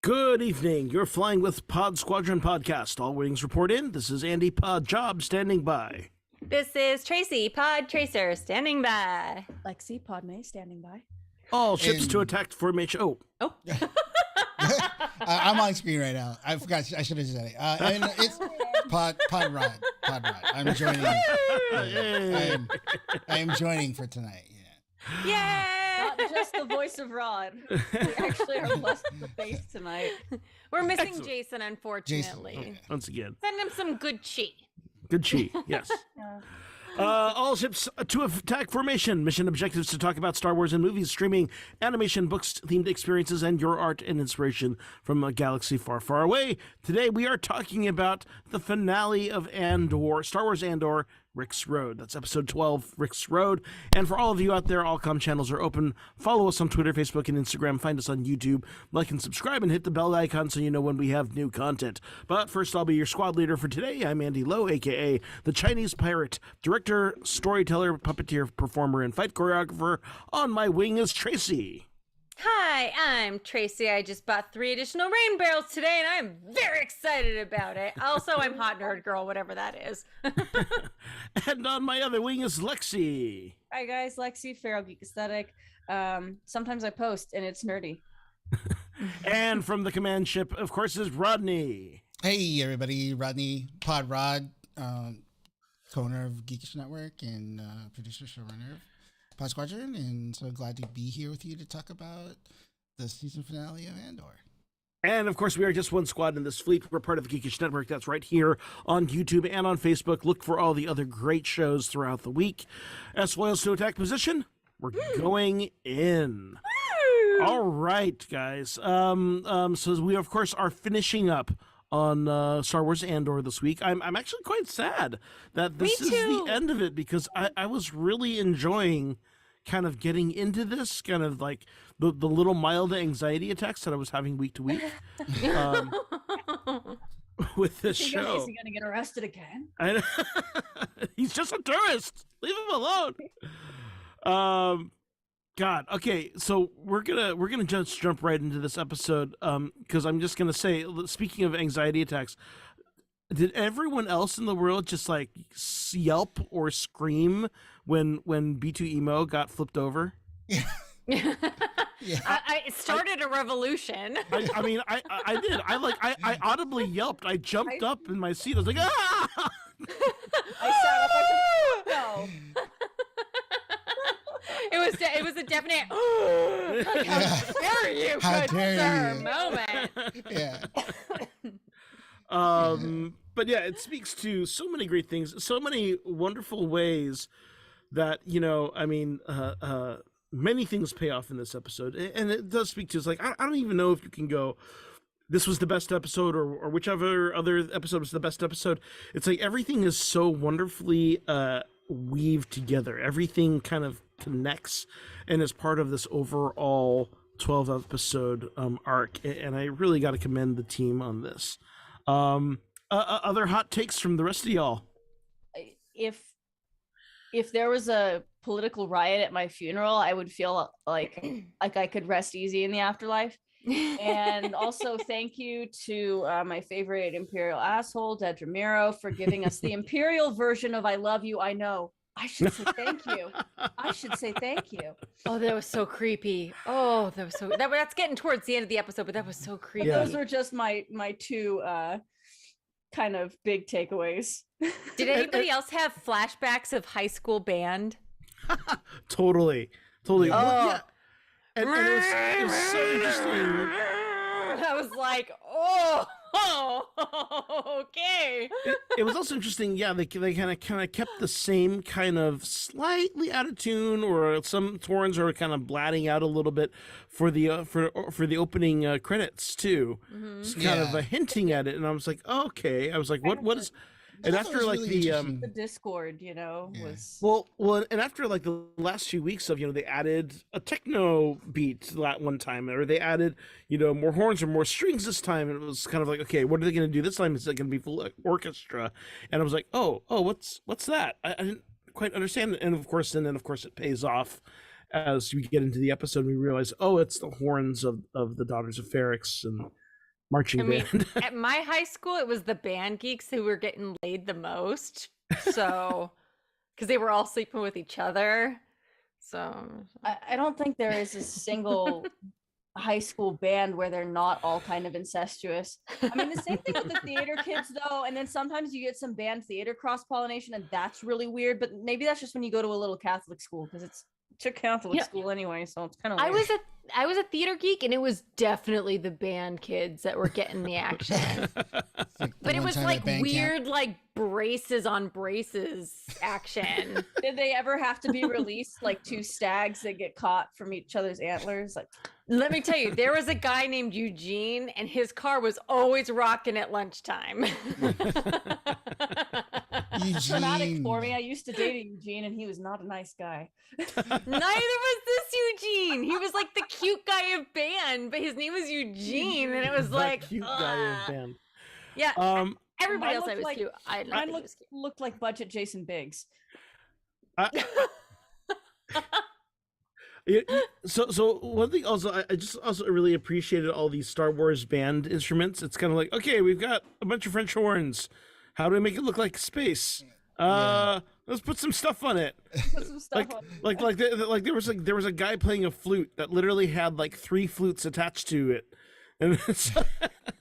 Good evening. You're flying with Pod Squadron Podcast. All wings report in. This is Andy Pod Job standing by. This is Tracy Pod Tracer standing by. Lexi Pod May standing by. All ships to attack formation. Oh. I'm on screen right now. I forgot. I should have said it. And it's Pod Rod. I'm joining. I am joining for tonight. Yeah. Yay! Not just the voice of Rod. We actually are blessed with the face tonight. We're missing Jason, unfortunately. Jason, okay. Once again. Send him some good chi. Good chi, yes. All ships to attack formation. Mission objectives to talk about Star Wars and movies, streaming, animation, books, themed experiences, and your art and inspiration from a galaxy far, far away. Today we are talking about the finale of Andor, Star Wars Andor, Rick's Road. That's episode 12, Rick's Road. And for all of you out there, all comm channels are open. Follow us on Twitter, Facebook, and Instagram. Find us on YouTube. Like and subscribe and hit the bell icon so you know when we have new content. But first, I'll be your squad leader for today. I'm Andy Lowe, a.k.a. the Chinese Pirate, director, storyteller, puppeteer, performer, and fight choreographer. On my wing is Tracy. Hi, I'm Tracy. I just bought 3 additional rain barrels today, and I'm very excited about it. Also, I'm hot nerd girl, whatever that is. And on my other wing is Lexi. Hi guys, Lexi, Feral Geek Aesthetic. Sometimes I post and it's nerdy. And from the command ship, of course, is Rodney. Hey, everybody. Rodney, Pod Rod, co-owner of Geekish Network and producer, showrunner of Pod Squadron. And so glad to be here with you to talk about the season finale of Andor. And of course, we are just one squad in this fleet. We're part of the Geekish Network. That's right here on YouTube and on Facebook. Look for all the other great shows throughout the week. As foils to attack position, we're going in. All right, guys. So we of course are finishing up on Star Wars Andor this week. I'm actually quite sad that this is the end of it, because I was really enjoying kind of getting into this, kind of like the little mild anxiety attacks that I was having week to week with this show. Is he gonna get arrested again? He's just a tourist. Leave him alone. God. Okay, so we're gonna just jump right into this episode, because I'm just gonna say, speaking of anxiety attacks, did everyone else in the world just like yelp or scream when B2 Emo got flipped over? Yeah. It started a revolution. I mean, I did. I audibly yelped. I jumped up in my seat. I was like, ah! I sat up. I said, no. It was a definite like, how dare you, How good dare sir you. moment. Yeah. But yeah, it speaks to so many great things, so many wonderful ways that, you know, I mean, many things pay off in this episode, and it does speak to, it's like, I don't even know if you can go, this was the best episode, or whichever other episode was the best episode. It's like everything is so wonderfully weaved together. Everything kind of connects and is part of this overall 12 episode arc, and I really got to commend the team on this. Other hot takes from the rest of y'all? If there was a political riot at my funeral, I would feel like I could rest easy in the afterlife. And also thank you to my favorite Imperial asshole, Ded Ramiro, for giving us the Imperial version of I love you, I know. I should say thank you. I should say thank you. Oh, that was so creepy. Oh, that was so that's getting towards the end of the episode, but that was so creepy. Yeah. Those were just my 2 kind of big takeaways. Did anybody else have flashbacks of high school band? Totally. Well, yeah. Oh. And it was so interesting. I was like, okay. It was also interesting. Yeah, they kind of kept the same kind of slightly out of tune, or some horns are kind of blatting out a little bit for the for the opening credits too. Mm-hmm. Just kind of hinting at it, and I was like, oh, okay. I was like, what is? And after like really the Discord, you know, was well, and after like the last few weeks of, you know, they added a techno beat that one time, or they added, you know, more horns or more strings this time, and it was kind of like, okay, what are they going to do this time? Is it going to be full orchestra? And I was like, oh, what's that? I didn't quite understand it. And of course it pays off as we get into the episode. We realize, oh, it's the horns of the Daughters of Ferrix and marching band. At my high school, it was the band geeks who were getting laid the most. So, because they were all sleeping with each other. So, I don't think there is a single high school band where they're not all kind of incestuous. I mean, the same thing with the theater kids, though. And then sometimes you get some band theater cross pollination, and that's really weird. But maybe that's just when you go to a little Catholic school, because it's a Catholic school anyway, so it's kind of. I was a theater geek, and it was definitely the band kids that were getting the action. But it was like weird, like braces on braces action. Did they ever have to be released like 2 stags that get caught from each other's antlers? Like, let me tell you, there was a guy named Eugene, and his car was always rocking at lunchtime. Traumatic for me. I used to date Eugene, and he was not a nice guy. Neither was this Eugene. He was like the cute guy of band, but his name was Eugene, and it was like cute guy of band. Yeah. Everybody else I was like, cute. Mine looked like budget Jason Biggs. So one thing also, I just also really appreciated all these Star Wars band instruments. It's kind of like, okay, we've got a bunch of French horns. How do we make it look like space? Let's put some stuff on it. Put some stuff on. Like there was a guy playing a flute that literally had like 3 flutes attached to it. And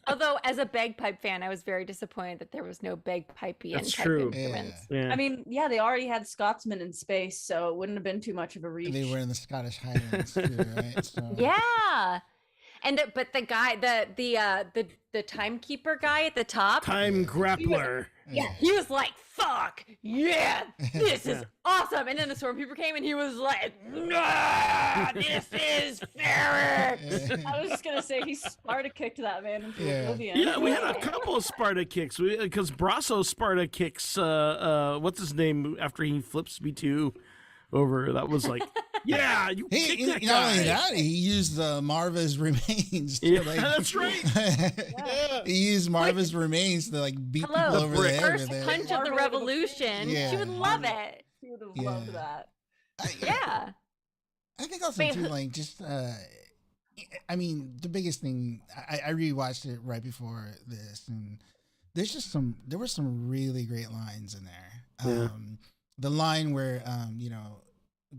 Although, as a bagpipe fan, I was very disappointed that there was no bagpipey and type true. instruments. Yeah. I mean, yeah, they already had Scotsmen in space, so it wouldn't have been too much of a reach. They were in the Scottish Highlands too, right? So. Yeah. And but the guy, the timekeeper guy at the top, Time grappler. he was like, "Fuck yeah, this is awesome!" And then the stormtrooper came, and he was like, "Nah, this is Ferrix." I was just gonna say he Sparta kicked that man into oblivion. Yeah, we had a couple of Sparta kicks because Brasso Sparta kicks. What's his name after he flips B2 over? That was like, yeah, you kicked that not guy. only that, he used Marva's remains. Yeah, like, that's right. He used Marva's remains to like beat people over the head First with it. punch of the revolution. Yeah. She would love it. He would have loved that. Yeah. I think also too, like just I mean, the biggest thing I rewatched it right before this, and there were some really great lines in there. The line where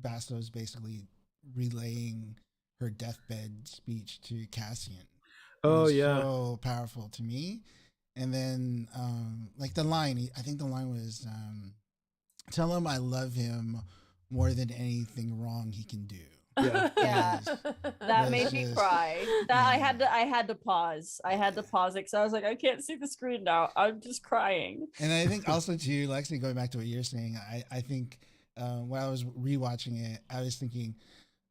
Basto's basically relaying her deathbed speech to Cassian. Oh was yeah, so powerful to me. And then like the line, I think the line was, "Tell him I love him more than anything wrong he can do." Yeah, that made me just- cry. That I had to pause. I had to pause it because I was like, I can't see the screen now. I'm just crying. And I think also too, Lexi, going back to what you're saying, I think when I was rewatching it, I was thinking,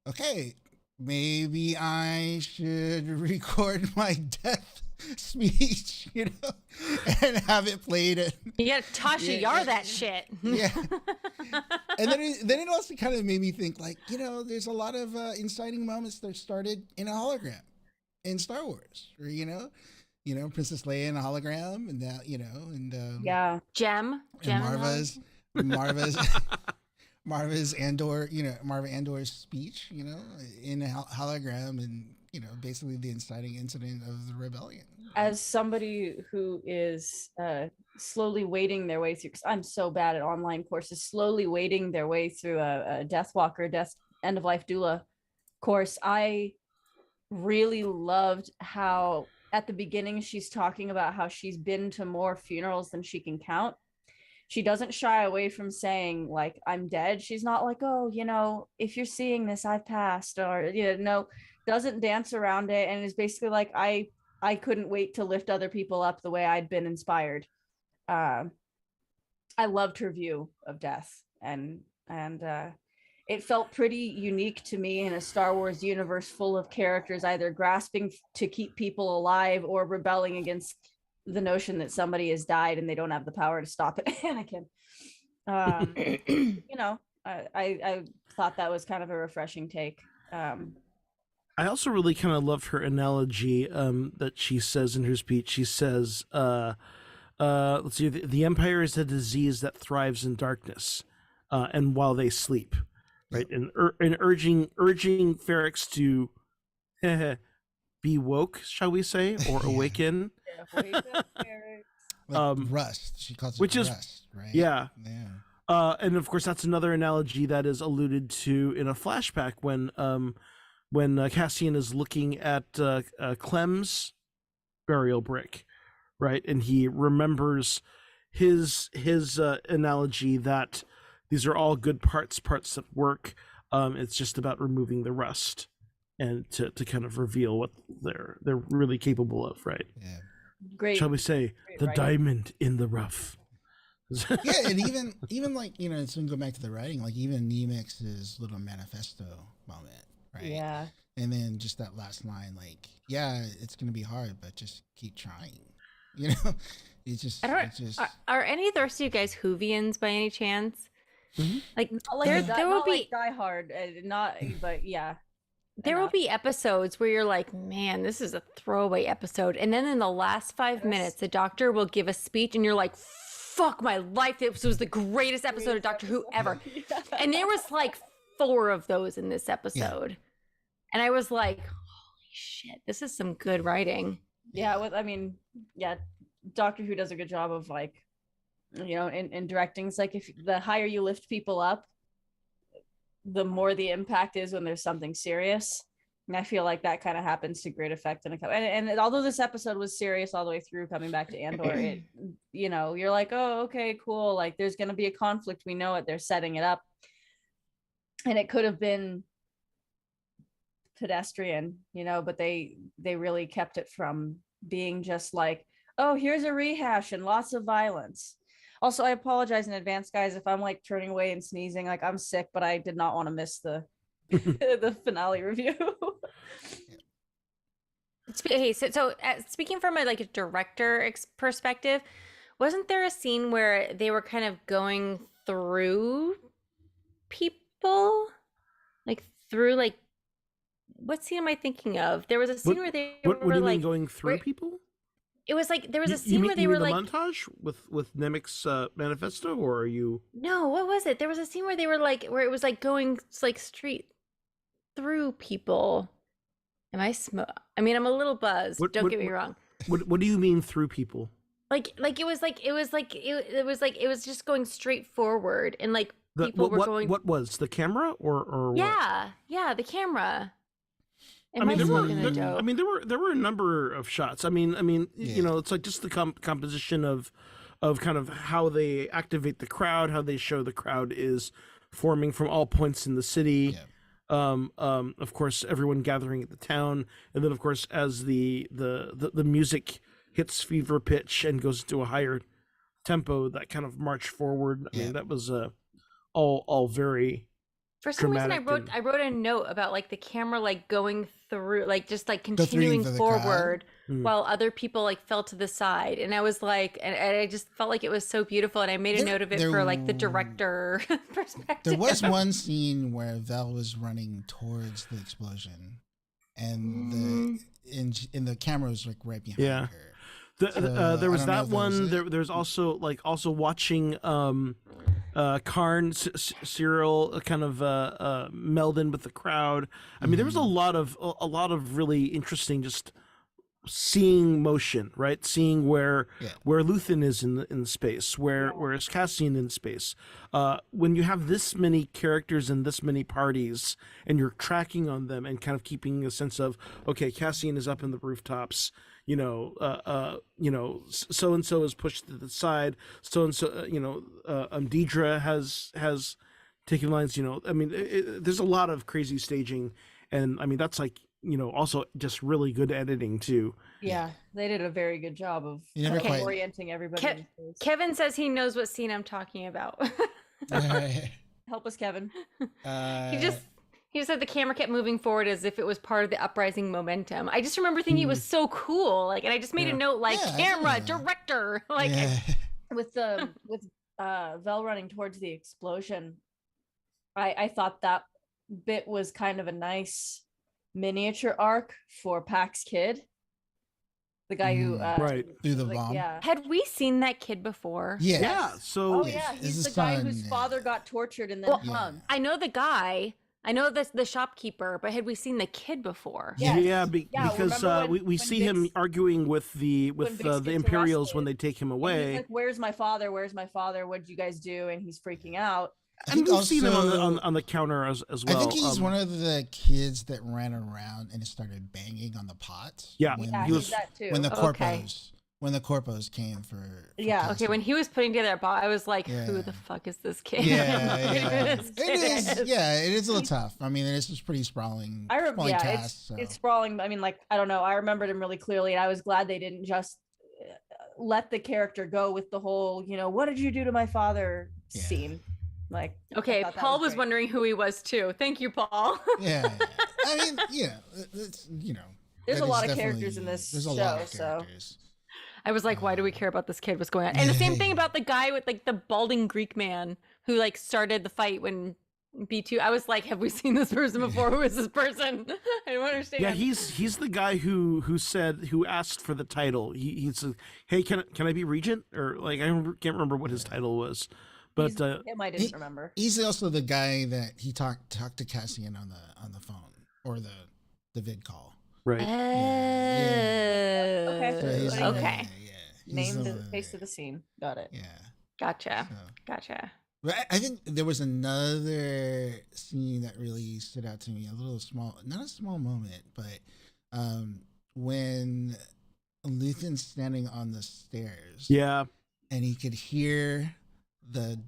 okay, maybe I should record my death speech, and have it played. You gotta Tasha Yar that shit. Yeah. And then it also kind of made me think, like, there's a lot of inciting moments that started in a hologram in Star Wars, or, Princess Leia in a hologram, and that, and Gem and Marva's Andor, Marva Andor's speech, in a hologram, and basically the inciting incident of the rebellion. As somebody who is slowly wading their way through, because I'm so bad at online courses, slowly wading their way through a Deathwalker, end of life doula course, I really loved how at the beginning she's talking about how she's been to more funerals than she can count. She doesn't shy away from saying, like, I'm dead. She's not like, oh, if you're seeing this, I've passed, or, no, doesn't dance around it, and is basically like, I couldn't wait to lift other people up the way I'd been inspired. I loved her view of death, and it felt pretty unique to me in a Star Wars universe full of characters either grasping to keep people alive or rebelling against the notion that somebody has died and they don't have the power to stop it. Anakin. I thought that was kind of a refreshing take. I also really kind of loved her analogy that she says in her speech. She says, let's see, the Empire is a disease that thrives in darkness and while they sleep, right? And urging Ferrix to be woke, shall we say, or awaken. Rust. She calls it which rust, is, right? Yeah. And of course, that's another analogy that is alluded to in a flashback when Cassian is looking at Clem's burial brick, right? And he remembers his analogy that these are all good parts that work. It's just about removing the rust and to kind of reveal what they're really capable of, right? Yeah. Great. Shall we say the writing. diamond in the rough? Yeah, and even like, so we go back to the writing, like even Nemex's little manifesto moment, right? Yeah. And then just that last line, like, yeah, it's gonna be hard, but just keep trying. It's just. Are any of the rest of you guys Whovians by any chance? Mm-hmm. Like There will be like Die Hard, not, but yeah. there will be episodes where you're like, man, this is a throwaway episode, and then in the last 5 minutes, the Doctor will give a speech, and you're like, fuck my life, this was the greatest episode of Doctor Who ever. And there was like 4 of those in this episode. And I was like, holy shit, this is some good writing. Yeah, Doctor Who does a good job of like, in directing. It's like if the higher you lift people up, the more the impact is when there's something serious. And I feel like that kind of happens to great effect in and although this episode was serious all the way through, coming back to Andor, you're like, oh, okay, cool. Like there's going to be a conflict. We know it. They're setting it up. And it could have been pedestrian, but they really kept it from being just like, oh, here's a rehash and lots of violence. Also, I apologize in advance, guys, if I'm like turning away and sneezing. Like I'm sick, but I did not want to miss the the finale review. Hey, so speaking from a director perspective, wasn't there a scene where they were kind of going through people, what scene am I thinking of? There was a scene where they what were do you like mean going through people? It was like there was a scene where they you were mean the like montage with Nemec's manifesto, or are you? No, what was it? There was a scene where they were like where it was like going like straight through people. Am I I mean, I'm a little buzzed. Don't get me wrong. What do you mean through people? It was just going straight forward, and like people were going. What was the camera or yeah, the camera. There were a number of shots. I mean, it's like just the composition of kind of how they activate the crowd, how they show the crowd is forming from all points in the city. Yeah. Of course, everyone gathering at the town, and then of course, as the music hits fever pitch and goes into a higher tempo, that kind of march forward. I mean, that was all very. For some reason, I wrote a note about like the camera like going through, like just like continuing forward while other people like fell to the side, and I was like, and I just felt like it was so beautiful, and I made a note of it for like the director perspective. There was one scene where Vel was running towards the explosion, and the camera was like right behind her. There was that one. There's also watching Karn, Cyril kind of meld in with the crowd. I mean, there was a lot of really interesting just seeing motion, right? Seeing where Luthen is in space, where is Cassian in space. When you have this many characters and this many parties, and you're tracking on them and kind of keeping a sense of, okay, Cassian is up in the rooftops. So and so is pushed to the side. So and so, Deidre has taken lines. I mean, there's a lot of crazy staging, and I mean that's like also just really good editing too. Yeah, they did a very good job of orienting everybody. Kevin says he knows what scene I'm talking about. Help us, Kevin. He said the camera kept moving forward as if it was part of the uprising momentum. I just remember thinking it was so cool, and I just made a note camera, director, with Vel running towards the explosion. I thought that bit was kind of a nice miniature arc for Pax Kid, the guy who threw the bomb. Yeah. Had we seen that kid before? Yeah. So he's the guy whose father got tortured and then hung. I know the guy. I know the shopkeeper, but had we seen the kid before? Yes. Because we see him arguing with the Imperials when they take him away. He's like, "Where's my father? Where's my father? What'd you guys do?" And he's freaking out. And we've seen him on the counter as well. I think he's one of the kids that ran around and started banging on the pot. Yeah, he was that too. When the corpos. When the corpos came for okay, when he was putting together a ball, I was like, who the fuck is this kid? It is a little tough. I mean, it's just pretty sprawling. It's sprawling. I mean, I don't know. I remembered him really clearly, and I was glad they didn't just let the character go with the whole, what did you do to my father scene. Okay, Paul was wondering who he was too. Thank you, Paul. I mean, there's a lot of characters in this show, so. I was like, why do we care about this kid? What's going on? And the same thing about the guy with the balding Greek man who started the fight when B2. I was like, have we seen this person before? Who is this person? I don't understand. Yeah, he's the guy who asked for the title. He said, hey, can I be regent? Or I can't remember what his title was. But him I didn't remember. He's also the guy that he talked to Cassian on the phone or the vid call. Right. Okay. So Okay. Name the face of the scene. Got it. Yeah. Gotcha. So. Gotcha. But I think there was another scene that really stood out to me. A little small, not a small moment, but when Luthen's standing on the stairs. Yeah. And he could hear the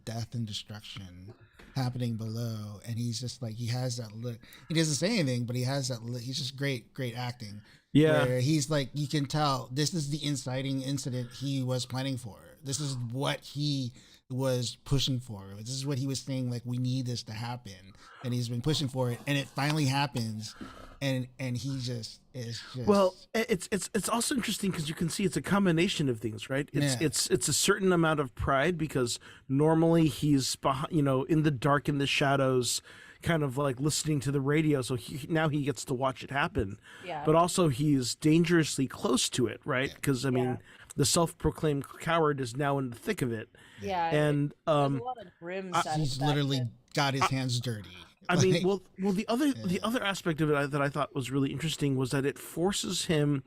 death and destruction happening below, and he's just like, he has that look. He doesn't say anything, but he has that look. He's just great acting. Yeah. Where he's like, you can tell this is the inciting incident he was planning for. This is what he was pushing for. This is what he was saying, like, we need this to happen. And he's been pushing for it, and it finally happens. And he just is just... Well, it's also interesting because you can see it's a combination of things, right? It's a certain amount of pride because normally he's behind, in the dark, in the shadows, kind of like listening to the radio. So now he gets to watch it happen. Yeah. But also he's dangerously close to it, right? Because the self-proclaimed coward is now in the thick of it. Yeah. And there's a lot of grim he's literally got his hands dirty. I mean, well, the other aspect of it that I thought was really interesting was that it forces him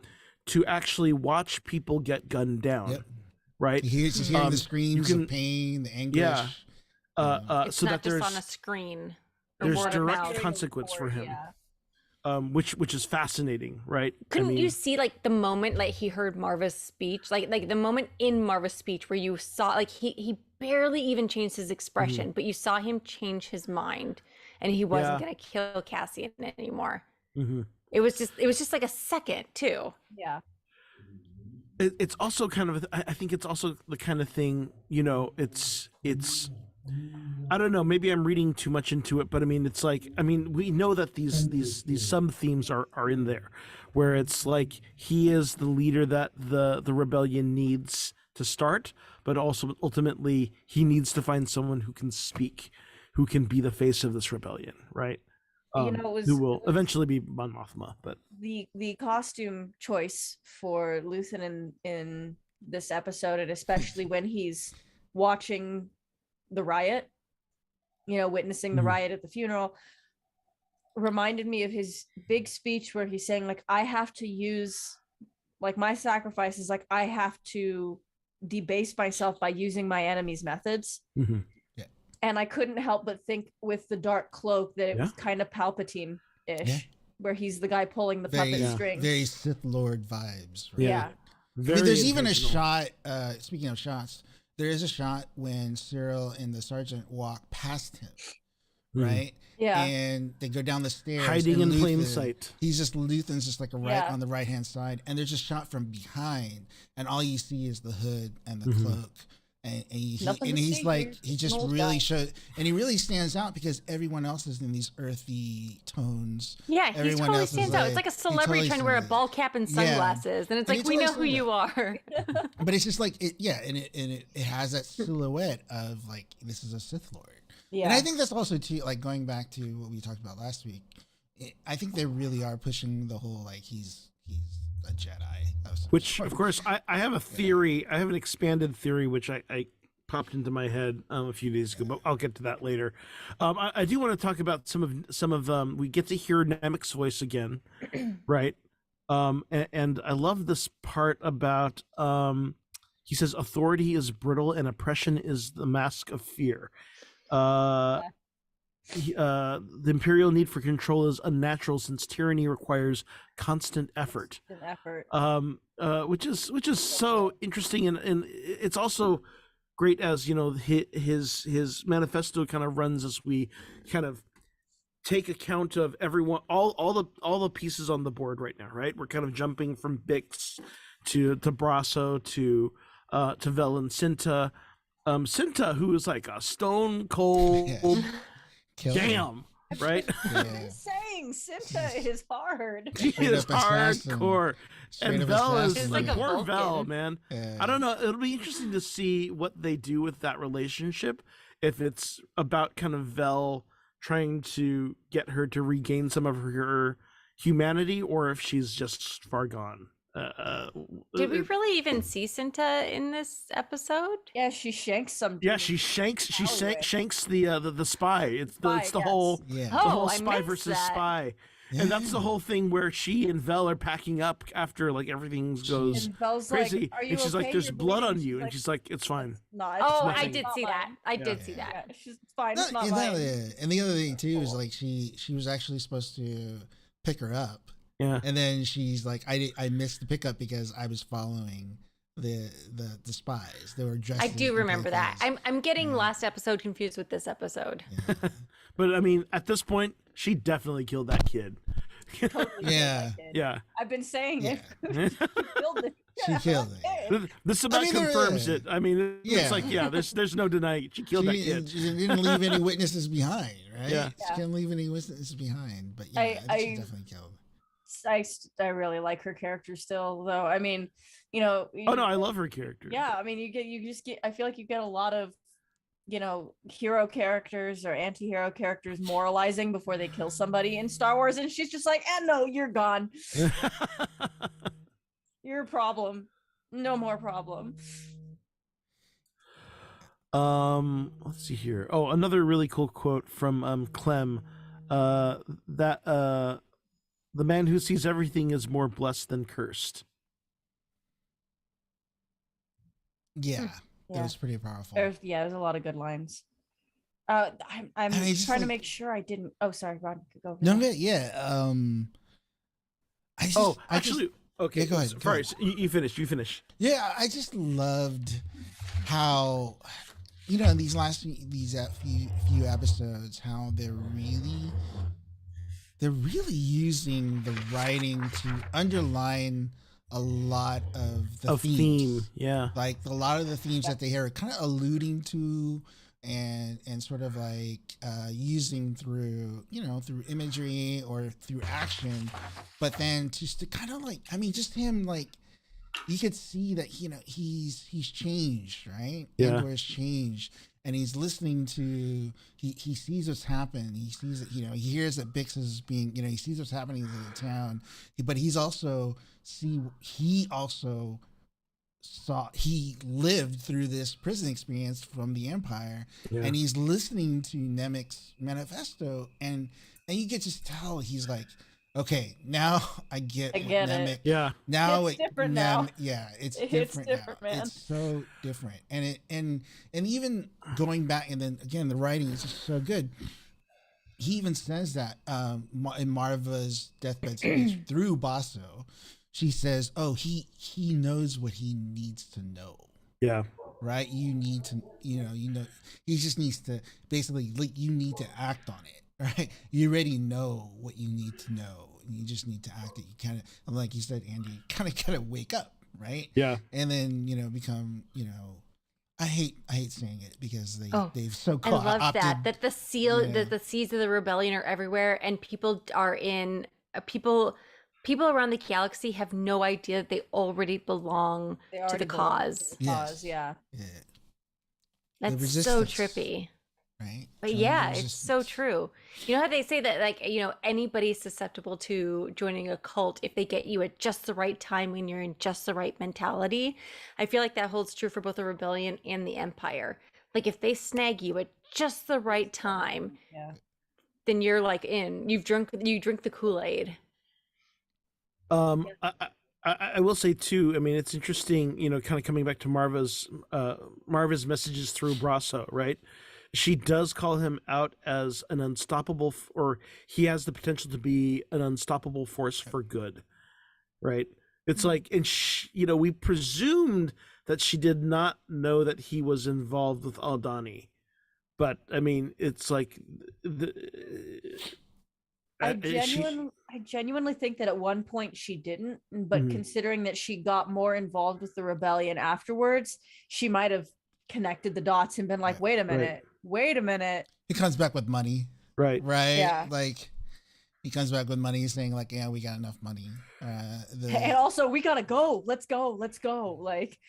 to actually watch people get gunned down, right? He's hearing the screams of pain, the anguish. Yeah. It's so not that just on a screen. Or there's word of direct mouth. consequence for him, which is fascinating, right? Couldn't you see like the moment like he heard Marva's speech, like the moment in Marva's speech where you saw like he barely even changed his expression, but you saw him change his mind. And he wasn't gonna kill Cassian anymore. Mm-hmm. It was just like a second too. Yeah. It's also kind of, I think it's also the kind of thing, it's I don't know, maybe I'm reading too much into it, but I mean, it's like, we know that these sub themes are in there, where it's like he is the leader that the rebellion needs to start, but also ultimately he needs to find someone who can speak, who can be the face of this rebellion, right? Who will eventually be Mon Mothma. But the costume choice for Luthen in this episode, and especially when he's watching the riot, witnessing the riot at the funeral, reminded me of his big speech where he's saying, like, I have to use, like, my sacrifice is like, I have to debase myself by using my enemy's methods. Mm-hmm. And I couldn't help but think with the dark cloak that it was kind of Palpatine-ish, where he's the guy pulling the puppet strings. Very Sith Lord vibes. Right? Yeah. There's even a shot, speaking of shots, there is a shot when Cyril and the sergeant walk past him, right? Yeah. And they go down the stairs. Hiding in plain sight. Luthen's just like on the right-hand side. And they're just shot from behind. And all you see is the hood and the cloak. And he's like, he just really shows, and he really stands out because everyone else is in these earthy tones. Yeah, he totally stands out. It's like a celebrity trying to wear a ball cap and sunglasses, and it's like, we know who you are. But it's just like, it has that silhouette of like, this is a Sith Lord. Yeah. And I think that's also too, like going back to what we talked about last week. I think they really are pushing the whole like he's a Jedi. Which, of course, I have a theory. I have an expanded theory, which I popped into my head a few days ago, but I'll get to that later. I do want to talk about some of we get to hear Nemec's voice again, right? And I love this part about he says authority is brittle and oppression is the mask of fear. The imperial need for control is unnatural since tyranny requires constant effort. Which is so interesting, and it's also great as his manifesto kind of runs as we kind of take account of everyone, all the pieces on the board right now, right? We're kind of jumping from Bix to Brasso to Vel and Cinta. Cinta, who is like a stone cold damn, right? I'm saying Cinta is hard. She is hardcore. And Vel is like poor Vel, man. I don't know. It'll be interesting to see what they do with that relationship. If it's about kind of Vel trying to get her to regain some of her humanity, or if she's just far gone. Did we really even see Cinta in this episode? Yeah, she shanks some. Yeah, she shanks the spy. It's the whole Yeah. the whole I spy missed versus that. spy. And that's the whole thing where she and Vel are packing up after like everything goes And Vel's crazy, like, "Are you and she's like, okay? "There's You're blood bleeding." on She's you," like, and she's like, "It's fine." No, Oh, nothing. I did see that. I did see that. Yeah, she's fine. It's not and, mine. and the other thing too is like she was actually supposed to pick her up, Yeah. and then she's like, I missed the pickup because I was following the spies. They were dressed. I do remember that. clothes. I'm getting last episode confused with this epised. Yeah. But I mean, at this point, she definitely killed that kid. Totally Yeah. Yeah. I've been saying Yeah. it. She killed it. She killed it. This about mean, confirms yeah. it. I mean, Yeah. it's like, yeah, there's no denying it. She killed that kid. She didn't leave any witnesses behind, right? Yeah. She didn't leave any witnesses behind. But yeah, she definitely killed. I really like her character still, though. I mean, you know. Oh no, I love her character. Yeah, I mean, you just get. I feel like you get a lot of, you know, hero characters or anti-hero characters moralizing before they kill somebody in Star Wars, and she's just like, no, you're gone. You're a problem. No more problem. Let's see here. Oh, another really cool quote from Clem. That the man who sees everything is more blessed than cursed. Yeah, that was pretty powerful. There's a lot of good lines. I'm trying to make sure I didn't. Oh, sorry, Ron. Go. No, yeah. Okay. Yeah, go ahead. Sorry, you finish. You finish. Yeah, I just loved how, you know, in these last few episodes, how they're really using the writing to underline a lot of the themes. Theme. Yeah. Like a lot of the themes that they hear are kind of alluding to and sort of like using through imagery or through action, but then just to kind of like, I mean, just him, like, you could see that, you know, he's changed, right? Yeah. Andor has changed, and he's listening to, he sees what's happened. He sees that, you know, he hears that Bix is being, you know, he sees what's happening in the town, but he lived through this prison experience from the Empire, and he's listening to Nemec's manifesto, and you get to tell he's like, okay, now I get Nemec. Yeah. Now it's different now. Yeah, it's different now. Man. It's so different, and even going back, and then again, the writing is just so good. He even says that in Marva's deathbed speech through Basso. She says, "Oh, he knows what he needs to know." Yeah. Right. You need to, you know. He just needs to basically, like, you need to act on it. Right. You already know what you need to know, and you just need to act it. You kind of, like you said, Andy, kind of gotta wake up, right? Yeah. And then, you know, become, you know, I hate saying it because they've so I caught. love that the seeds of the rebellion are everywhere, and people are in people around the galaxy have no idea that they already belong to the cause. Yeah. That's so trippy. Right. But yeah, it's so true. You know how they say that, like, you know, anybody's susceptible to joining a cult if they get you at just the right time when you're in just the right mentality. I feel like that holds true for both the rebellion and the Empire. Like, if they snag you at just the right time, then you're like in. You drink the Kool-Aid. I will say too, I mean, it's interesting, you know, kind of coming back to Marva's messages through Brasso, right? She does call him out as an unstoppable, or he has the potential to be an unstoppable force for good, right? It's like, and you know, we presumed that she did not know that he was involved with Aldhani, but I mean, it's like I genuinely think that at one point she didn't, but considering that she got more involved with the rebellion afterwards, she might have connected the dots and been like, wait a minute. He comes back with money. Right. Yeah. Like, he comes back with money saying like, yeah, we got enough money. And also, we gotta go. Let's go. Like,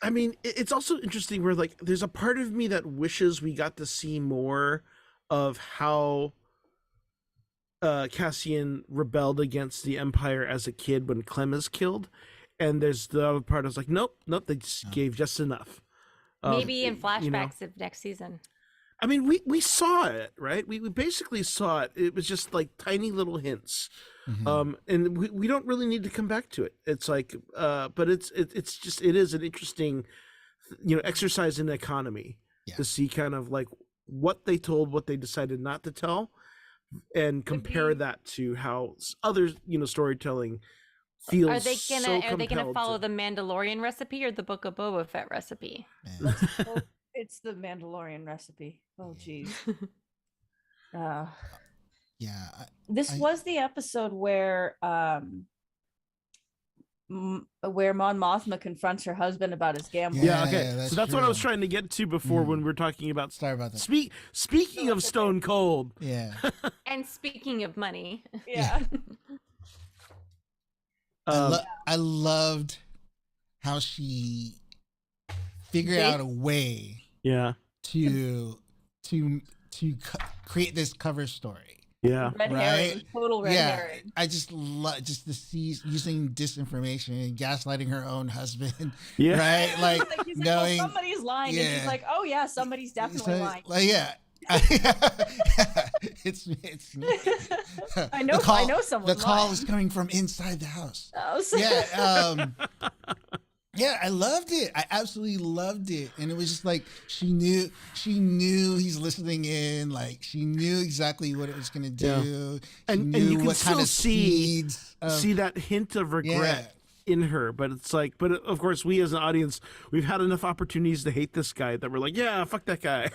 I mean, it's also interesting where, like, there's a part of me that wishes we got to see more of how Cassian rebelled against the Empire as a kid when Clem is killed, and there's the other part that's like, nope, they just gave just enough. Maybe in flashbacks of next season. I mean, we saw it, right? We basically saw it. It was just like tiny little hints, and we don't really need to come back to it. It's like, but it is an interesting, exercise in economy to see kind of like what they told, what they decided not to tell, and compare that to how other storytelling feels. Are they gonna follow the Mandalorian recipe or the Book of Boba Fett recipe? It's the Mandalorian recipe. Oh, geez. This was the episode where Mon Mothma confronts her husband about his gambling. Yeah, okay. That's what I was trying to get to before when we were talking about. Sorry about that. Speaking of Stone Cold. Yeah. And speaking of money. Yeah. I loved how she figured out a way. Yeah. To create this cover story. Yeah. Red herring, total red herring. I just love just the seas using disinformation and gaslighting her own husband. Yeah. Right? Like he's knowing well, somebody's lying, and she's like, "Oh yeah, somebody's definitely lying." Like it's me. I know someone. The call is coming from inside the house. Yeah, I loved it. I absolutely loved it. And it was just like she knew he's listening in, like she knew exactly what it was gonna do. And you can still see that hint of regret in her, but it's like, but of course we as an audience, we've had enough opportunities to hate this guy that we're like, yeah, fuck that guy.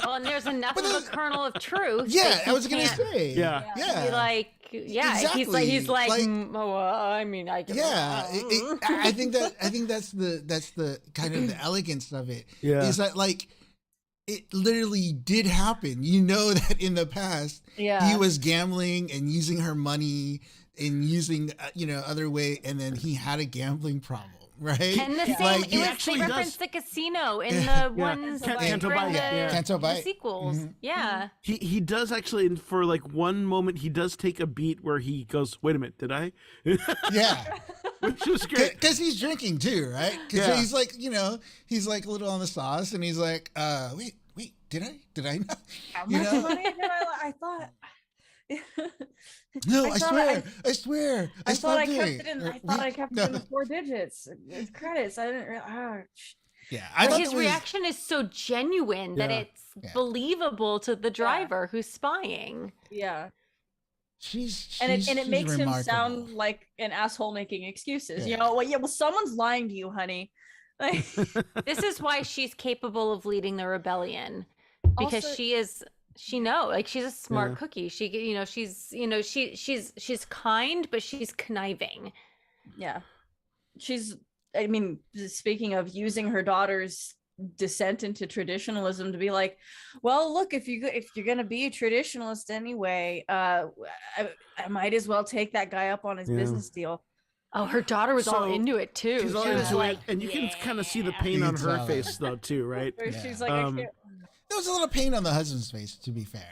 Well, and there's enough of a kernel of truth. Yeah, I was gonna say. Yeah. Exactly. He's like, I mean, I can. Yeah, I think that's the kind of the elegance of it. Yeah, is that like it literally did happen. You know that in the past, he was gambling and using her money and using other way, and then he had a gambling problem. Right, and the same. They referenced the casino in the ones Canto Bight, the sequels. Mm-hmm. Yeah, he does actually. And for like one moment, he does take a beat where he goes, "Wait a minute, did I?" Yeah, which was great because he's drinking too, right? Because he's like, he's like a little on the sauce, and he's like, "Wait, did I not?" How much money did I thought. No, I swear. I thought I kept it in. I thought I kept it in the 4 digits. It's credits. I didn't. Yeah, but his reaction is so genuine that it's believable to the driver who's spying. Yeah, she's it makes remarkable. him sound like an asshole making excuses. Well, someone's lying to you, honey. Like, this is why she's capable of leading the rebellion, because also, she's a smart cookie. She's kind, but she's conniving. Yeah. I mean, speaking of using her daughter's descent into traditionalism to be like, well, look, if you're going to be a traditionalist anyway, I might as well take that guy up on his business deal. Oh, her daughter was all into it too. She's all into it, and you can kind of see the pain on her face though too, right? She's like, there was a little pain on the husband's face, to be fair.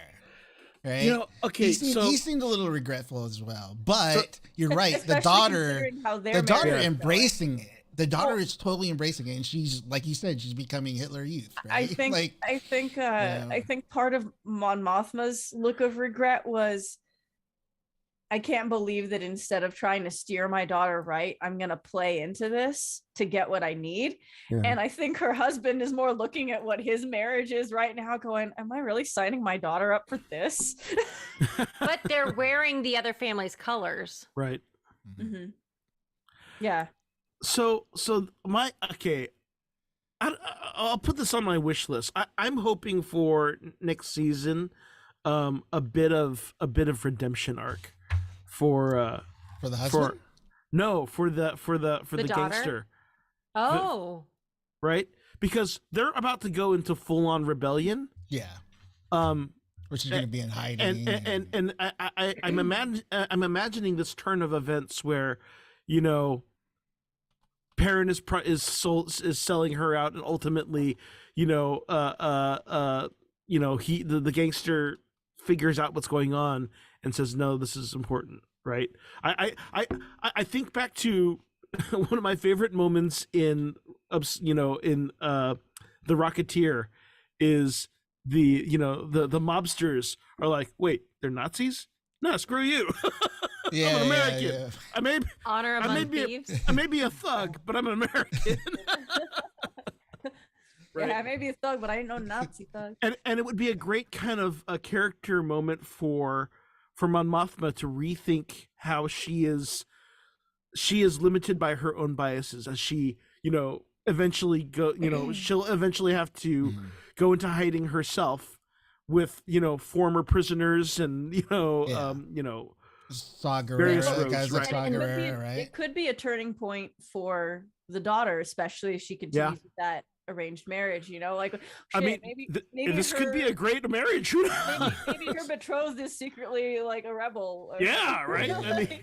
Right? He seemed a little regretful as well. But you're right. The daughter embracing it. The daughter is totally embracing it, and she's, like you said, she's becoming Hitler Youth. Right? I think part of Mon Mothma's look of regret was, I can't believe that instead of trying to steer my daughter right, I'm going to play into this to get what I need. Yeah. And I think her husband is more looking at what his marriage is right now going, am I really signing my daughter up for this? But they're wearing the other family's colors. Right. Mm-hmm. Yeah. So I'll put this on my wish list. I'm hoping for next season a bit of redemption arc. For the husband? For the gangster. Oh. Right? Because they're about to go into full on rebellion. Yeah. Which is going to be in hiding. And I'm imagining this turn of events where, Perrin is selling her out, and ultimately, the gangster figures out what's going on and says, no, this is important, right? I think back to one of my favorite moments in The Rocketeer is the mobsters are like, wait, they're Nazis? No, screw you. I'm an American. Yeah. Honor among thieves. I may be a thug, but I'm an American. Right. Yeah, I may be a thug, but I ain't no Nazi thug. And it would be a great kind of a character moment for Mon Mothma to rethink how she is limited by her own biases as she, eventually she'll eventually have to go into hiding herself with, former prisoners and, Saw various Gerrera, rogues, guys like Saw And Gerrera, right? it could be a turning point for the daughter, especially if she continues with that arranged marriage, like maybe this could be a great marriage. maybe her betrothed is secretly like a rebel. Yeah, right. I mean,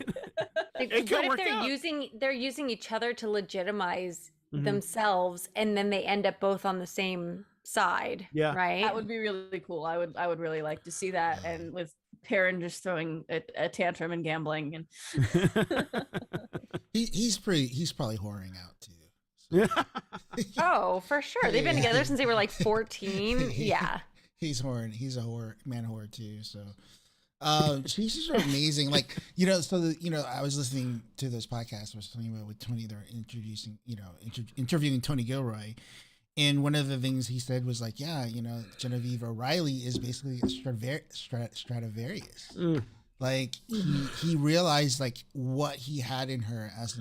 what if they're using each other to legitimize themselves, and then they end up both on the same side? Yeah, right. That would be really cool. I would really like to see that, and with Perrin just throwing a tantrum and gambling, and he's probably whoring out too. Yeah. Oh, for sure. They've been together since they were like 14. Yeah. He's whoring. He's a man whore too. So, she's just amazing. Like, so I was listening to those podcasts I was telling you about with Tony. They're interviewing Tony Gilroy. And one of the things he said was like, yeah, Genevieve O'Reilly is basically a Stradivarius. Like he realized like what he had in her as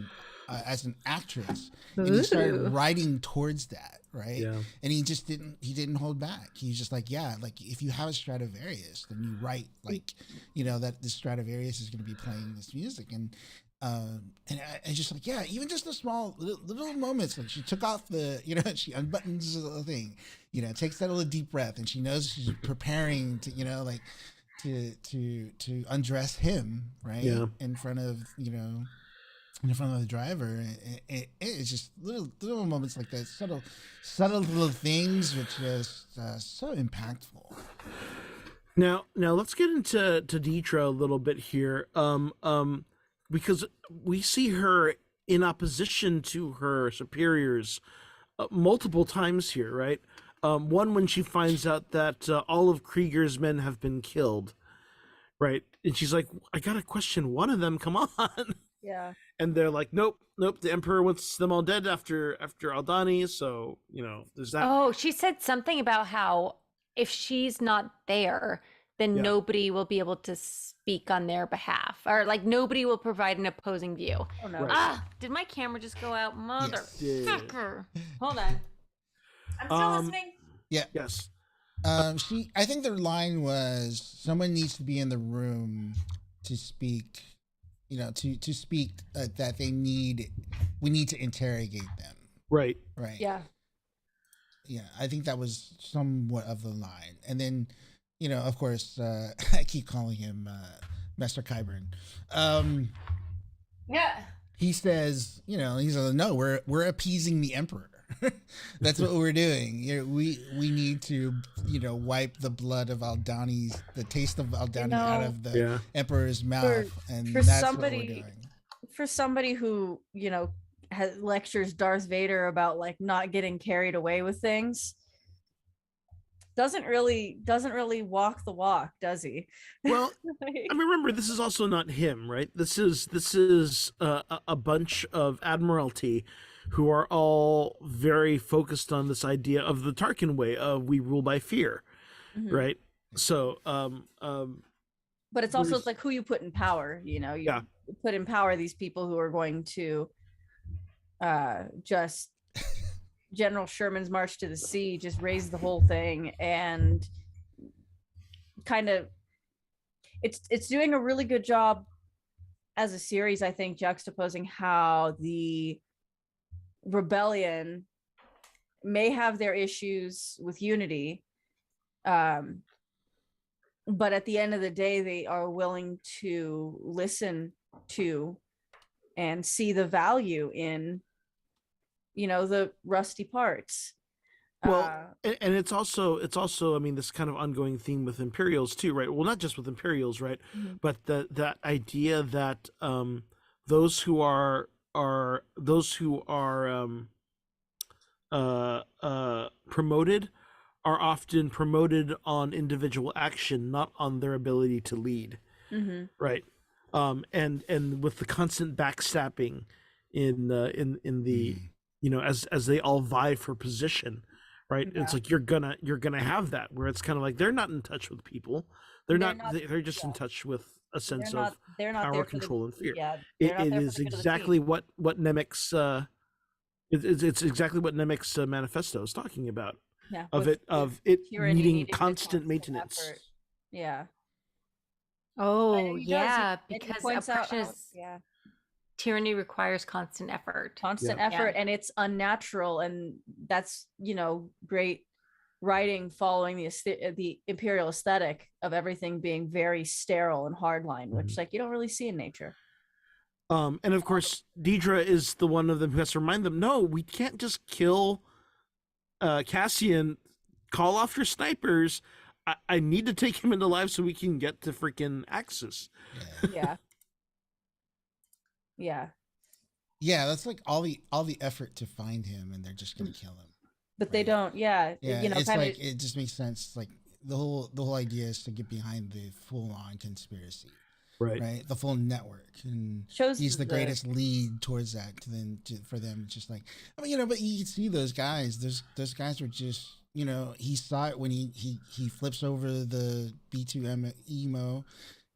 an actress, and he started writing towards that, right? Yeah. And he didn't hold back. He's just like, yeah, like if you have a Stradivarius, then you write like, that the Stradivarius is going to be playing this music, and I just like, yeah, even just the small little moments, like she took off she unbuttons the thing, takes that little deep breath, and she knows she's preparing to, to undress him, right? Yeah. In front of the driver. It's just little moments like that, subtle little things, which is so impactful. Now let's get into Deetra a little bit here. Because we see her in opposition to her superiors multiple times here, right? One, when she finds out that all of Krieger's men have been killed, right? And she's like, I gotta question one of them, come on. Yeah. And they're like, nope, the Emperor wants them all dead after Aldhani, so, there's that. Oh, she said something about how if she's not there, then nobody will be able to speak on their behalf, or like nobody will provide an opposing view. Oh no! Right. Did my camera just go out, motherfucker? Hold on, I'm still listening. Yeah. Yes. I think their line was, someone needs to be in the room to speak. To speak that we need to interrogate them. Right. Right. Yeah. Yeah, I think that was somewhat of the line, and then. Of course, I keep calling him Master Kyburn. Yeah. He says, he's like, no, we're appeasing the Emperor. That's what we're doing. We need to, wipe the blood of the taste of Aldhani out of the Emperor's mouth, and that's what we're doing. For somebody who, has lectures Darth Vader about like not getting carried away with things. Doesn't really walk the walk, does he? Well, I remember this is also not him, right? This is a bunch of Admiralty who are all very focused on this idea of the Tarkin way of we rule by fear, right? So, but it's also like who you put in power. You put in power these people who are going to just. General Sherman's March to the Sea, just raise the whole thing, and kind of it's doing a really good job as a series, I think, juxtaposing how the rebellion may have their issues with unity, but at the end of the day they are willing to listen to and see the value in the rusty parts. Well, and it's also, I mean, this kind of ongoing theme with Imperials too, right? Well, not just with Imperials, right? But that idea that those who are those who are promoted are often promoted on individual action, not on their ability to lead. Mm-hmm. Right. And with the constant backstabbing in the as they all vie for position, right? Yeah. It's like you're gonna have that where it's kind of like they're not in touch with people. They're just in touch with a sense of power, control, and fear. Yeah, it is exactly what Nemec's it's exactly what Nemec's manifesto is talking about. Yeah, of it needing constant maintenance. Effort. Yeah. Oh, yeah, because oppression is tyranny requires constant effort. And it's unnatural, and that's great writing following the imperial aesthetic of everything being very sterile and hardline, which like you don't really see in nature. And of course, Deidre is the one of them who has to remind them, no, we can't just kill Cassian. Call off your snipers. I need to take him into life so we can get to freaking Axis. Yeah. That's like all the effort to find him, and they're just gonna kill him. But they don't. Yeah. It's like it just makes sense. Like the whole idea is to get behind the full on conspiracy. Right, the full network, and he's the greatest lead towards that. For them, it's just like but you can see those guys. Those guys were just he saw it when he flips over the B2 emo,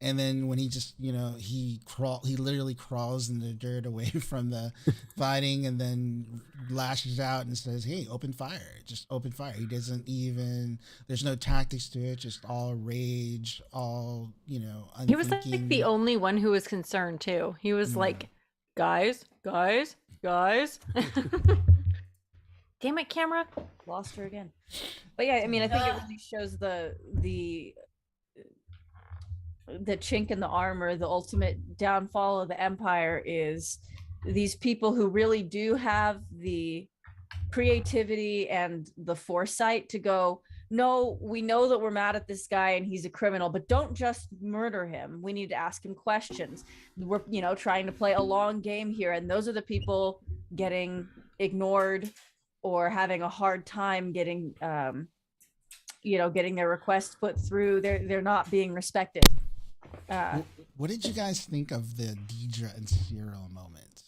and then when he just he literally crawls in the dirt away from the fighting, and then lashes out and says, "Hey, open fire! Just open fire!" He doesn't even. There's no tactics to it. Just all rage, all unthinking. He was like the only one who was concerned too. He was like, "Guys." Damn it, camera! Lost her again. But yeah, I mean, I think it really shows the chink in the armor. The ultimate downfall of the Empire is these people who really do have the creativity and the foresight to go, no, we know that we're mad at this guy and he's a criminal, but don't just murder him. We need to ask him questions. We're trying to play a long game here, and those are the people getting ignored or having a hard time getting getting their requests put through. They're not being respected. What did you guys think of the Deidre and Cyril moments?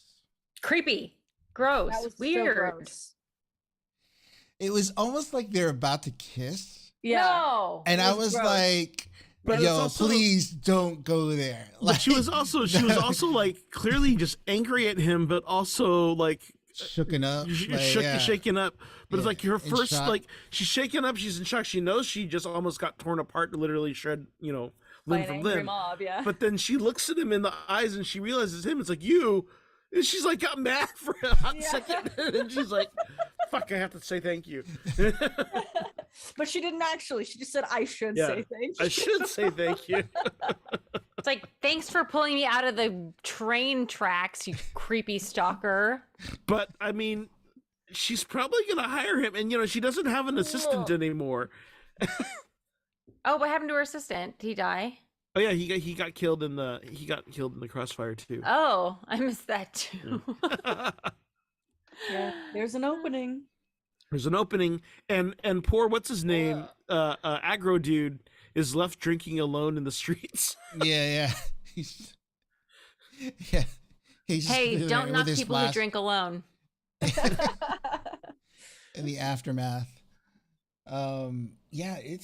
Creepy, gross, weird. So gross. It was almost like they're about to kiss. Yeah. No, and I was gross. Like, yo, please don't go there. Like, she was also like clearly just angry at him, but also like shaken up, shaken up. But it's like her first, like she's shaken up, she's in shock. She knows she just almost got torn apart to literally shred, limb from limb. Mob, But then she looks at him in the eyes and she realizes him. It's like, you. And she's like got mad for a hot second, and she's like, "Fuck, I have to say thank you." But she didn't actually. She just said, "I should say thank you." I should say thank you. It's like, thanks for pulling me out of the train tracks, you creepy stalker. But I mean, she's probably gonna hire him, and she doesn't have an assistant anymore. Oh, what happened to her assistant? Did he die? Oh yeah, he got killed in the crossfire too. Oh, I missed that too. Yeah, there's an opening. And poor what's his name, aggro dude is left drinking alone in the streets. Yeah. Hey, don't knock people who drink alone. In the aftermath, it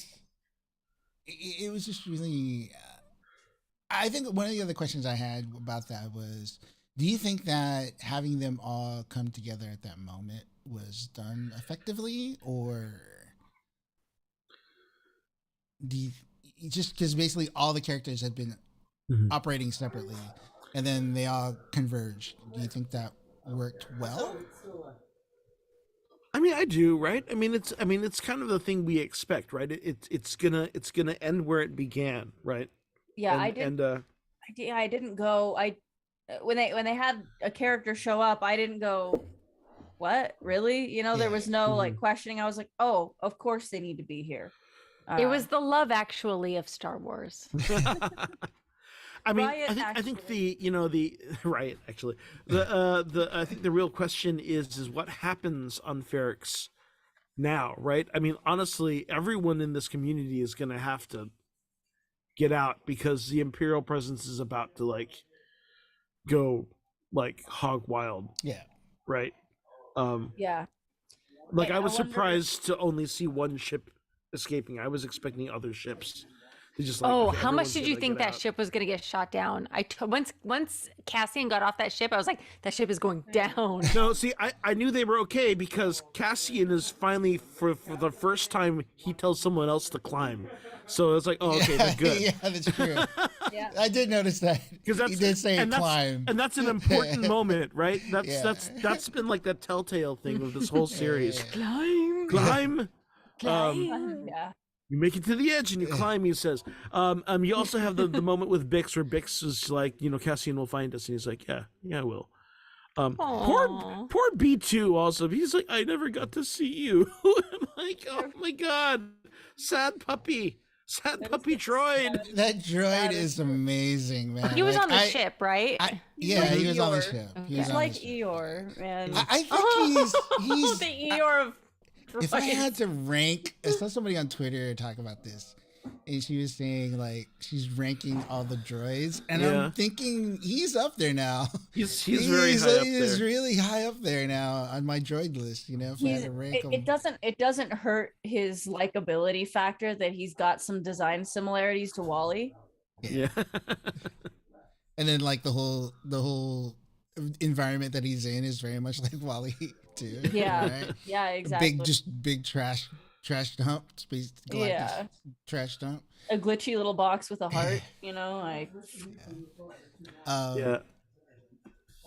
was just really. I think one of the other questions I had about that was, do you think that having them all come together at that moment was done effectively, or do you, just because basically all the characters had been operating separately and then they all converged? Do you think that worked well? I mean, I do, right? I mean, it's kind of the thing we expect, right? It's gonna end where it began, right? Yeah, I didn't go. When they had a character show up, I didn't go, what, really? There was no like questioning. I was like, oh, of course they need to be here. It was the Love Actually of Star Wars. I mean, Riot, I think the Riot actually I think the real question is what happens on Ferrix now, right? I mean, honestly, everyone in this community is going to have to get out because the Imperial presence is about to like go like hog wild. Yeah. Right. Yeah. Like And I was wonder surprised to only see one ship escaping. I was expecting other ships. Just like, Oh, okay, how much everyone's did you gonna think get that out. ship was going to get shot down? Once Cassian got off that ship, I was like, that ship is going down. No, see, I knew they were okay because Cassian is finally, for the first time, he tells someone else to climb. So it's like, oh, okay, they're good. Yeah, that's true. Yeah. I did notice that. Because He did say climb. and that's an important moment, right? Yeah. That's been like that telltale thing of this whole series. Climb. Climb. Yeah. You make it to the edge and you climb, he says. You also have the moment with Bix where Bix is like, Cassian will find us, and he's like, yeah, I will. Poor B2 also. He's like, I never got to see you. I'm like, oh my god. Sad puppy droid. That droid is amazing, man. He was Like, on the ship, right? Yeah, he was on the ship. He was He's on like the ship. Eeyore, man. I think he's the Eeyore of if I droids. had to rank, I saw somebody on Twitter talk about this, and she was saying like she's ranking all the droids, and Yeah. I'm thinking he's up there now. He's very high up He's there. really high up there now on my droid list. If I had to rank him. It doesn't hurt his likability factor that he's got some design similarities to Wally. Yeah. And then like the whole environment that he's in is very much like Wally too. Yeah. right? Yeah, exactly. Big trash dump, space galactic Yeah. trash dump. A glitchy little box with a heart, like Yeah.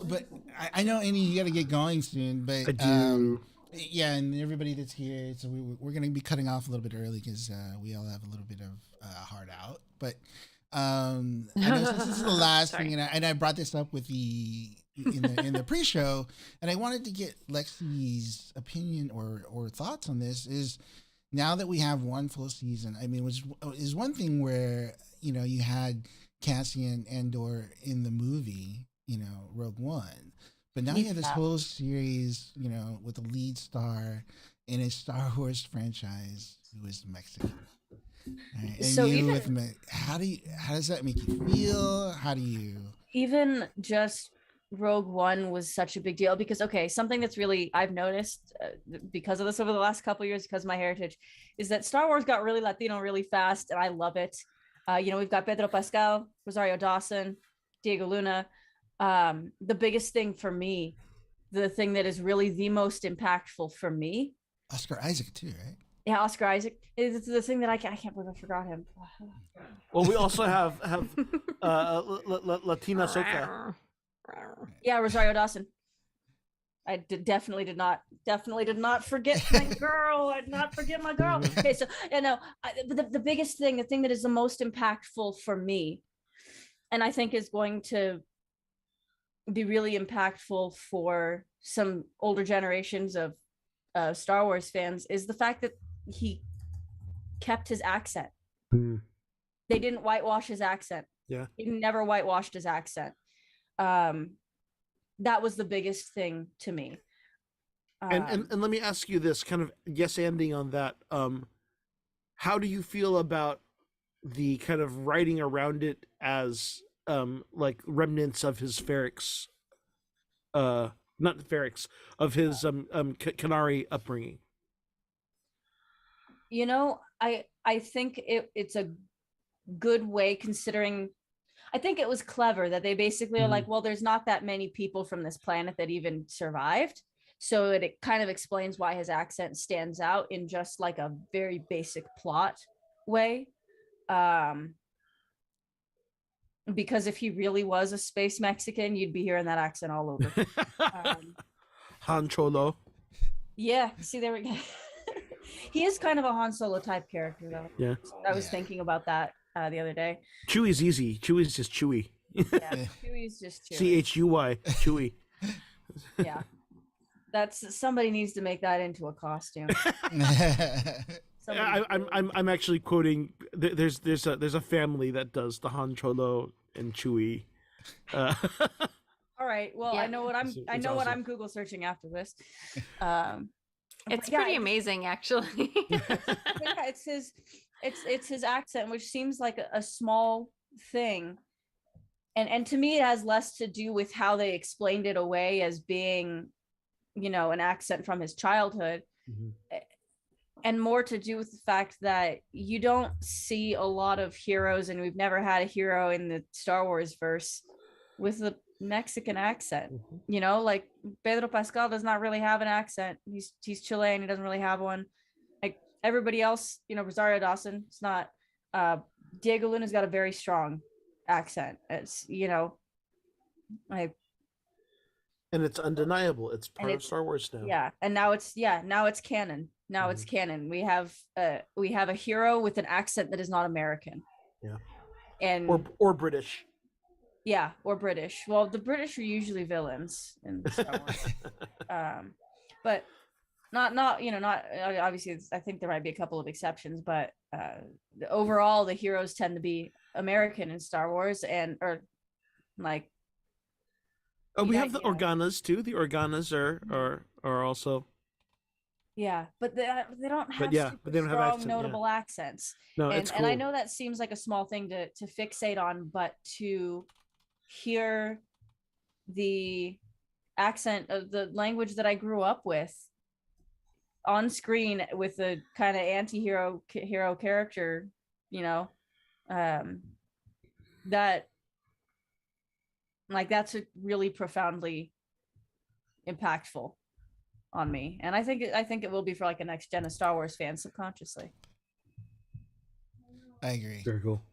But I know, Annie, you got to get going soon. But I do. yeah, and everybody that's here, so we're going to be cutting off a little bit early because we all have a little bit of heart out. But I know since this is the last thing, and I brought this up with in the pre-show, and I wanted to get Lexi's opinion or thoughts on this. Is now that we have one full season, I mean, is one thing where you had Cassian Andor in the movie, Rogue One, but now you have this whole series, with the lead star in a Star Wars franchise who is Mexican. Right? And So how does that make you feel? How do you even just Rogue One was such a big deal because something that's really I've noticed because of this over the last couple of years because of my heritage is that Star Wars got really Latino really fast, and I love it. We've got Pedro Pascal, Rosario Dawson, Diego Luna. The biggest thing for me, the thing that is really the most impactful for me, Oscar Isaac too, right? Yeah, Oscar Isaac is the thing that I can't believe I forgot him. Well, we also have Latina Soka. Yeah, Rosario Dawson. I definitely did not forget my girl. I did not forget my girl. Okay, so the biggest thing, the thing that is the most impactful for me, and I think is going to be really impactful for some older generations of Star Wars fans, is the fact that he kept his accent. They didn't whitewash his accent. Yeah, he never whitewashed his accent. That was the biggest thing to me. And let me ask you this, kind of yes-anding on that. How do you feel about the kind of writing around it as like remnants of his Ferrix, not Ferrix, of his Canary upbringing? I think it's a good way, considering I think it was clever that they basically are like, well, there's not that many people from this planet that even survived. So it kind of explains why his accent stands out in just like a very basic plot way. Because if he really was a space Mexican, you'd be hearing that accent all over. Han Cholo. Yeah, see, there we go. He is kind of a Han Solo type character, though. Yeah. I was thinking about that the other day. Chewie's easy. Chewie's just Chewie. Yeah, Chewie's just Chewie. Chuy. Chewie. Yeah. Somebody needs to make that into a costume. I'm actually quoting. There's a family that does the Han Cholo and Chewie. All right. Well, Yeah. I know what I'm awesome. I'm Google searching after this. It's pretty amazing, actually. It's his accent, which seems like a small thing, and to me it has less to do with how they explained it away as being, an accent from his childhood, and more to do with the fact that you don't see a lot of heroes, and we've never had a hero in the Star Wars verse with a Mexican accent. Like Pedro Pascal does not really have an accent. He's Chilean. He doesn't really have one. Like everybody else, Rosario Dawson, it's not. Diego Luna's got a very strong accent. It's like, and it's undeniable. It's part of Star Wars now. Yeah, and now it's canon. Now it's canon. We have a hero with an accent that is not American. Yeah. And or British. Yeah, or British. Well, the British are usually villains in Star Wars. But not obviously. I think there might be a couple of exceptions, but overall the heroes tend to be American in Star Wars, we have the Organas too. The Organas are also. Yeah, but they don't have but they don't have notable accents. No, it's cool. And I know that seems like a small thing to fixate on, but to hear the accent of the language that I grew up with on screen with a kind of anti-hero character, that's really profoundly impactful on me, and I think it will be for like a next gen of Star Wars fans subconsciously. I agree. Very cool.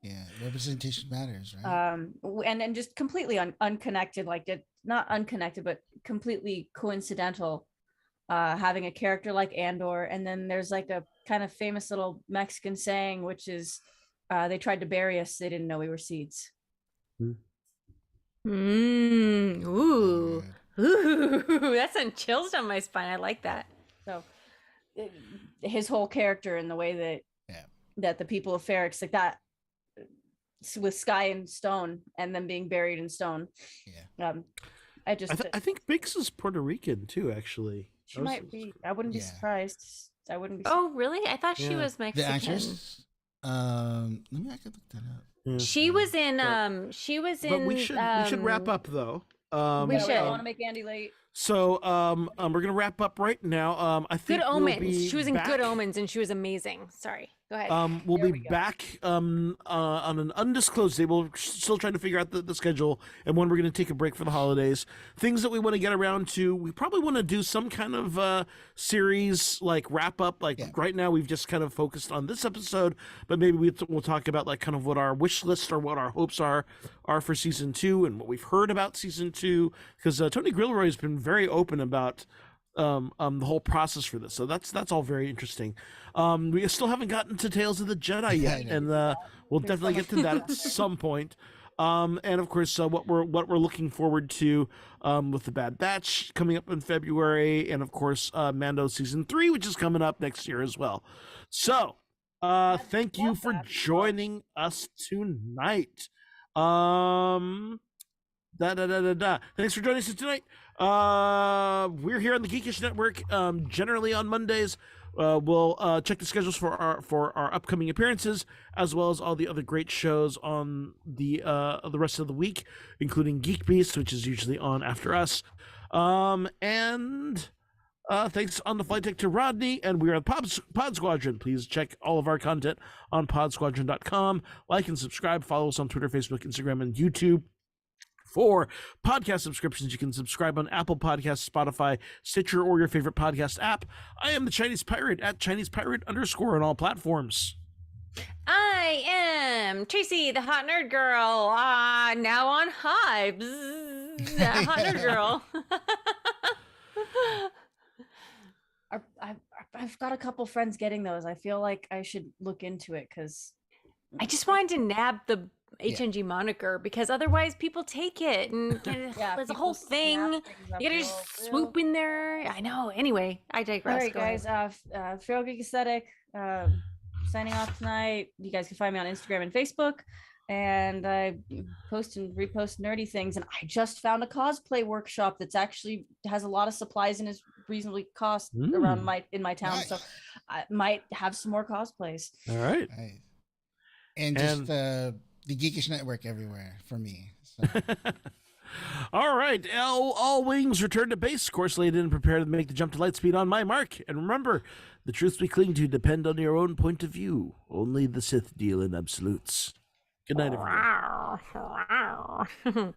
Yeah, representation matters, right? And just completely unconnected, not unconnected, but completely coincidental. Having a character like Andor, and then there's like a kind of famous little Mexican saying, which is, "They tried to bury us; they didn't know we were seeds." Ooh. Ooh, that sent chills down my spine. I like that. So his whole character and the way that the people of Ferrix, like that, with sky and stone and them being buried in stone. Yeah. I think Bix is Puerto Rican too, actually. She might be. I wouldn't be surprised. I wouldn't be. Oh, really? I thought she was Mexican. The actress? Maybe I could look that up. Yeah. She was in. But we should wrap up though. We should. I don't want to make Andy late. So we're gonna wrap up right now. I think Good Omens. We'll she was in Good Omens, and she was amazing. Sorry. Go ahead. We'll be back on an undisclosed day. We're still trying to figure out the schedule and when we're going to take a break for the holidays. Things that we want to get around to. We probably want to do some kind of series like wrap up. Right now, we've just kind of focused on this episode, but maybe we'll talk about like kind of what our wish list or what our hopes are for season 2 and what we've heard about season 2. Because Tony Gilroy has been very open about the whole process for this, so that's all very interesting. We still haven't gotten to Tales of the Jedi yet, and we'll definitely get to that at some point. And of course, what we're looking forward to with the Bad Batch coming up in February, and of course Mando season 3, which is coming up next year as well. So thank you for joining us tonight. Thanks for joining us tonight. We're here on the Geekish Network generally on Mondays. We'll check the schedules for our upcoming appearances, as well as all the other great shows on the rest of the week, including Geek Beast, which is usually on after us. And thanks on the flight deck to Rodney, and we're at Pod Squadron. Please check all of our content on podsquadron.com. Like and subscribe. Follow us on Twitter, Facebook, Instagram, and YouTube. For podcast subscriptions, you can subscribe on Apple Podcasts, Spotify, Stitcher, or your favorite podcast app. I am the Chinese Pirate at ChinesePirate_ on all platforms. I am Tracy, the hot nerd girl, now on Hive. Hot nerd girl. I've got a couple friends getting those. I feel like I should look into it because I just wanted to nab the HNG moniker because otherwise people take it and there's a whole thing. You gotta just swoop in there. I know. Anyway, I digress. All right, guys. Feral Geek Aesthetic signing off tonight. You guys can find me on Instagram and Facebook. and I post and repost nerdy things. And I just found a cosplay workshop that's actually has a lot of supplies and is reasonably cost around in my town. Nice. So I might have some more cosplays. All right. Nice. And just the Geekish Network everywhere for me. So. All right. All wings return to base. Course laid in and prepared to make the jump to light speed on my mark. And remember, the truths we cling to depend on your own point of view. Only the Sith deal in absolutes. Good night, everyone.